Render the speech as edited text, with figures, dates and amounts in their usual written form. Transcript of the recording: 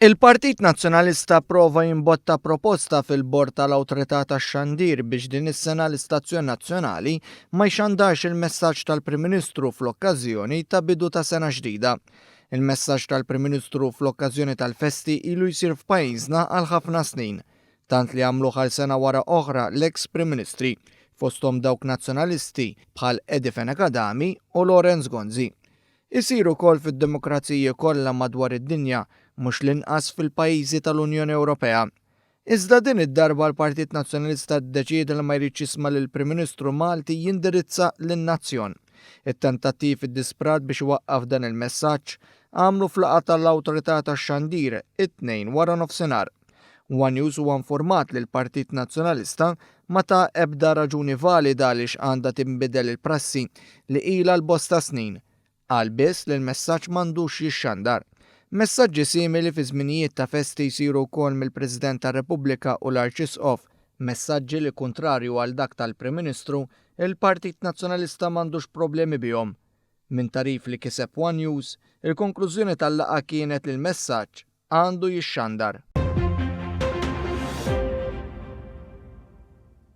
Il-Partit Nazzjonalista prova jimbotta proposta fil-Bord tal-Awtorita tax-Xandir biex din is-sena l-Istazzjon Nazzjonali ma jxandarx il-messaġġ tal-Prim Ministru fl-okkażjoni ta' bidu ta' sena ġdida. Il-messaġġ tal-Prim Ministru fl-okkażjoni tal-festi ilu jsir f'pajjiżna għal ħafna snin, tant li għamluh għal sena wara oħra l-eks Prim Ministri, fosthom dawk nazzjonalisti bħal Edifen Kadami u Lorenz Gonzi. Isiru wkoll fid-demokrazija kollha madwar id-dinja mhux l-inqas fil-pajjiżi tal-Unjoni Ewropea. Iżda din id-darba l-Partit Nazzjonalista ddeċieda li ma jridx jisma' lill-Prim Ministru Malti jindirizza lin-nazzjon. It-tentattiv iddisprat biex iwaqqaf dan il-messaġġ għamlu fl-laqgħa tal-Awtorità tax-Xandir it-tnejn wara nofsinhar. One News huwa informat li l-Partit Nazzjonalista ma ta' ebda raġuni valida għaliex għandha tinbidel il-prassi li ilha l-bosta snin. Qal biss li l-messaġġ m'għandux jixxandar. Messaġġi simili fi żminijiet ta' festi jsiru wkoll mill-President tar-Repubblika u l-Arċisqof, messaġġi li kuntrarju għal dak tal-Prim Ministru, il-Partit Nazzjonalista m'għandux problemi bihom. Min tarif li kiseb One News, il-konklużjoni tal-laqgħa kienet li l-messaġġ għandu jixxandar.